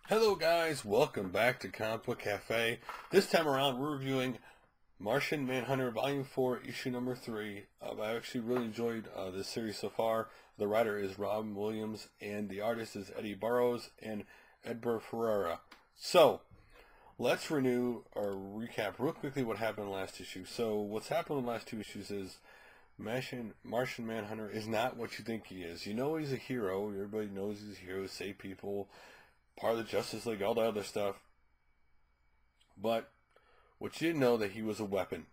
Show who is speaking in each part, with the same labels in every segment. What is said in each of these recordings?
Speaker 1: Hello guys, welcome back to Comic Book Cafe. This time around we're reviewing Martian Manhunter Vol.4, issue number 3. I've actually really enjoyed this series so far. The writer is Rob Williams and the artist is Eddie Burrows and Edgar Ferreira. So, let's renew or recap real quickly what happened in the last issue. So, what's happened in the last two issues is Martian Manhunter is not what you think he is. You know he's a hero. Everybody knows he's a hero, save people, part of the Justice League, all the other stuff. But what you didn't know that he was a weapon.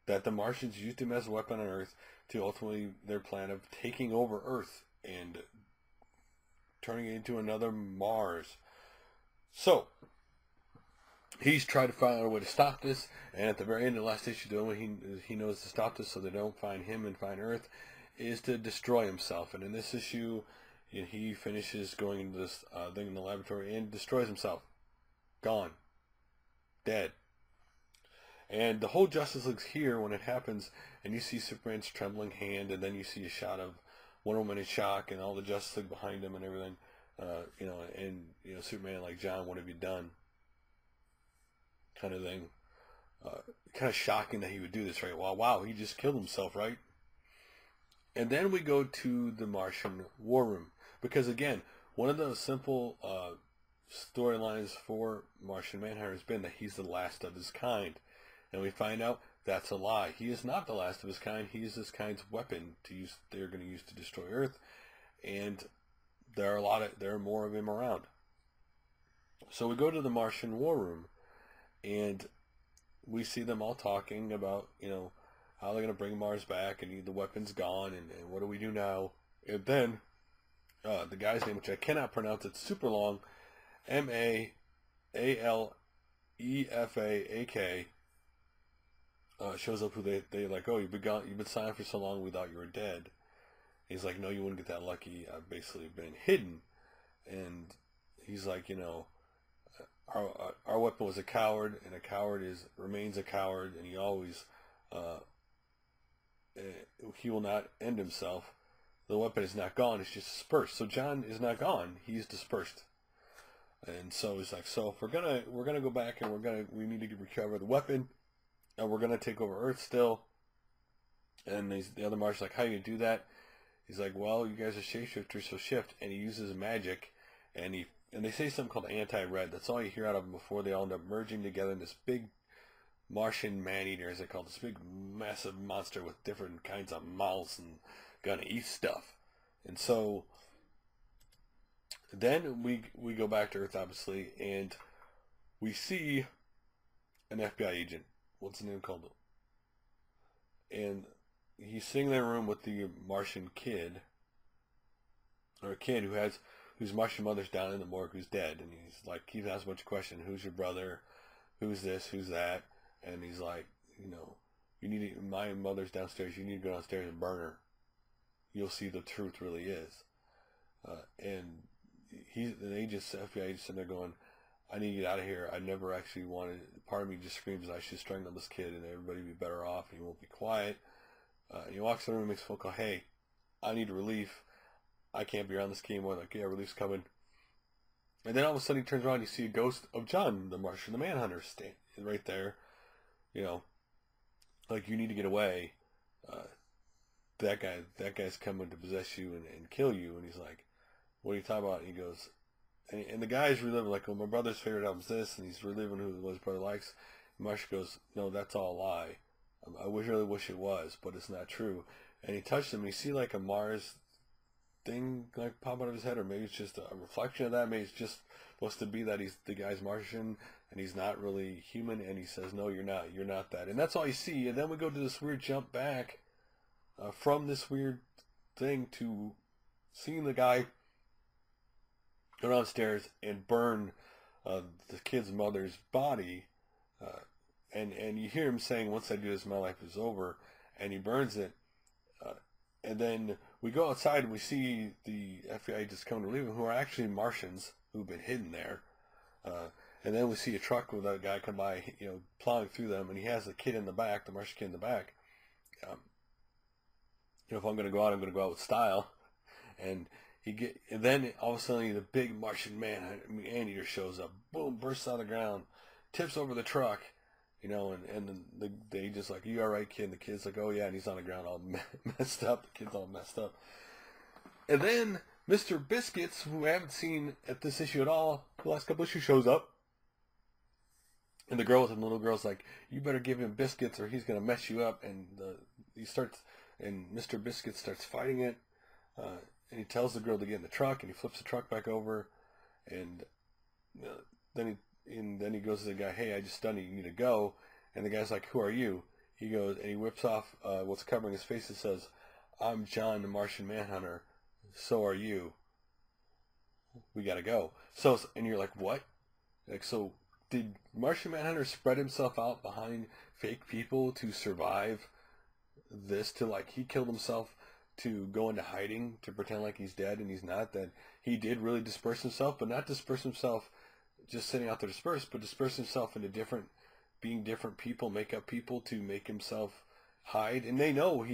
Speaker 1: That the Martians used him as a weapon on Earth to ultimately their plan of taking over Earth and turning it into another Mars. So, he's tried to find out a way to stop this, and at the very end of the last issue, the only way he knows to stop this so they don't find him and find Earth is to destroy himself. And in this issue, he finishes going into this thing in the laboratory and destroys himself. Gone. Dead. And the whole Justice League's here when it happens, and you see Superman's trembling hand, and then you see a shot of Wonder Woman in shock, and all the Justice League behind him and everything. Superman like, John, what have you done? Kind of thing. Kind of shocking that he would do this, right? Wow, he just killed himself, right? And then we go to the Martian War Room. Because again, one of the simple storylines for Martian Manhunter has been that he's the last of his kind. And we find out that's a lie. He is not the last of his kind. He is this kind's weapon they're going to use to destroy Earth. And there are more of him around. So we go to the Martian War Room, and we see them all talking about, how they're going to bring Mars back, and the weapon's gone, and what do we do now? And then the guy's name, which I cannot pronounce, it's super long, Malefaak, shows up. Who they like? Oh, you've been silent for so long, we thought you were dead. He's like, no, you wouldn't get that lucky. I've basically been hidden. And he's like, our weapon was a coward, and a coward remains a coward, and he will not end himself. The weapon is not gone; it's just dispersed. So John is not gone; he's dispersed. And so he's like, so if we're gonna go back, and we need to recover the weapon, and we're gonna take over Earth still. And the other Martians like, how do you do that? He's like, well, you guys are shapeshifters, so shift. And he uses magic, and they say something called anti-red. That's all you hear out of them before they all end up merging together in this big Martian man-eater, as they call it, this big massive monster with different kinds of mouths and gonna eat stuff. And so then we go back to Earth, obviously, and we see an FBI agent. What's the name called? And he's sitting in a room with the Martian kid, or a kid whose Martian mother's down in the morgue, who's dead, and he's like, keeps asking a bunch of questions. Who's your brother? Who's this? Who's that? And he's like, my mother's downstairs. You need to go downstairs and burn her. You'll see the truth really is. And the FBI agent sitting there going, I need to get out of here. I never actually wanted. Part of me just screams I should strangle this kid and everybody would be better off. And he won't be quiet. And he walks in the room and makes a phone call. Hey, I need relief. I can't be around this game. We're like, yeah, relief's coming. And then all of a sudden he turns around and you see a ghost of John, the Martian, the Manhunter, standing right there. Like, you need to get away. That guy's coming to possess you and kill you. And he's like, what are you talking about? And he goes, and the guy's reliving, like, well, my brother's favorite album's this, and he's reliving what his brother likes. And Martian goes, no, that's all a lie. I really wish it was, but it's not true. And he touched him, and you see like a Mars thing like pop out of his head, or maybe it's just a reflection of that. Maybe it's just supposed to be that the guy's Martian and he's not really human. And he says, "No, you're not that." And that's all you see. And then we go to this weird jump back from this weird thing to seeing the guy go downstairs and burn the kid's mother's body. And you hear him saying, once I do this, my life is over. And he burns it. And then we go outside and we see the FBI agents come to leave him, who are actually Martians who've been hidden there. And then we see a truck with a guy come by, plowing through them. And he has the kid in the back, the Martian kid in the back. If I'm going to go out, I'm going to go out with style. And and then all of a sudden the big Martian Manhunter shows up, boom, bursts out of the ground, tips over the truck, you know, and then they just like, "You all right, kid?" And the kid's like, "Oh yeah," and he's on the ground all messed up. The kid's all messed up. And then Mr. Biscuits, who I haven't seen at this issue at all, the last couple issues, shows up. And the girl with him, the little girl's like, "You better give him biscuits or he's going to mess you up." And and Mr. Biscuits starts fighting it. And he tells the girl to get in the truck, and he flips the truck back over. And then he goes to the guy, "Hey, I just done it. You need to go." And the guy's like, "Who are you?" He goes, and he whips off what's covering his face. It says, "I'm John, the Martian Manhunter. So are you. We gotta go." So, and you're like, "What?" Like, so did Martian Manhunter spread himself out behind fake people to survive this? To like, he killed himself to go into hiding, to pretend like he's dead and he's not? That he did really disperse himself, but not disperse himself just sitting out there dispersed, but disperse himself into being different people, make up people to make himself hide. And they know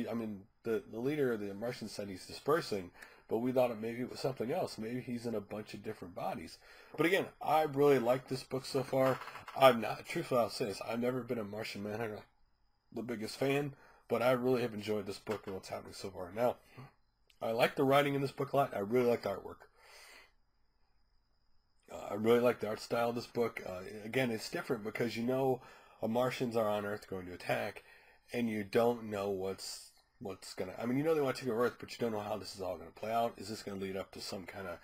Speaker 1: the leader of the Martians said he's dispersing, but we thought maybe it was something else. Maybe he's in a bunch of different bodies. But again, I really like this book so far. Truthfully, I'll say this, I've never been a Martian Manhunter the biggest fan, but I really have enjoyed this book and what's happening so far. Now, I like the writing in this book a lot. I really like the artwork. I really like the art style of this book. Again, it's different because Martians are on Earth going to attack, and you don't know what's going to... you know they want to take over Earth, but you don't know how this is all going to play out. Is this going to lead up to some kind of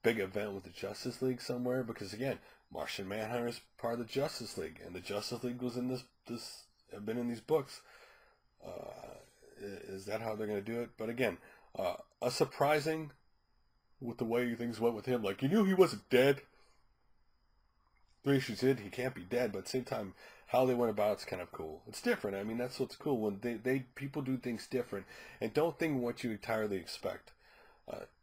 Speaker 1: big event with the Justice League somewhere? Because, again, Martian Manhunter is part of the Justice League, and the Justice League was in have been in these books. Is that how they're going to do it? But again, a surprising with the way things went with him. Like, you knew he wasn't dead. 3 issues in, he can't be dead, but at the same time, how they went about it's kind of cool. It's different. That's what's cool, when people do things different and don't think what you entirely expect.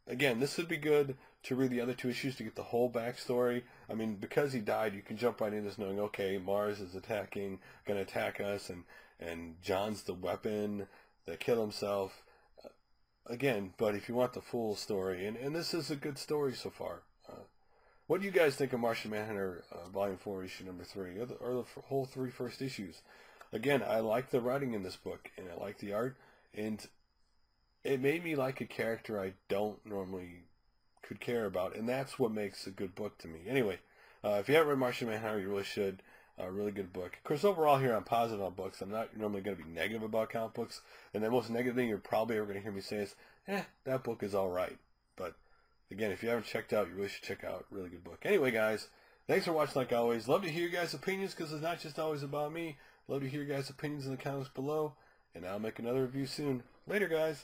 Speaker 1: Again, this would be good to read the other 2 issues to get the whole backstory. Because he died, you can jump right into this knowing, okay, Mars is going to attack us, and John's the weapon that killed himself. Again, but if you want the full story, and this is a good story so far. What do you guys think of Martian Manhunter Vol.4 issue number 3, or the whole 3 first issues? Again, I like the writing in this book, and I like the art, and it made me like a character I don't normally could care about, and that's what makes a good book to me. Anyway, if you haven't read Martian Manhunter, you really should. A really good book. Of course, overall here I'm positive on books. I'm not normally going to be negative about comic books, and the most negative thing you're probably ever going to hear me say is, that book is alright. But again, if you haven't checked out, you really should check out. Really good book. Anyway, guys, thanks for watching like always. Love to hear your guys' opinions, because it's not just always about me. Love to hear your guys' opinions in the comments below, and I'll make another review soon. Later, guys.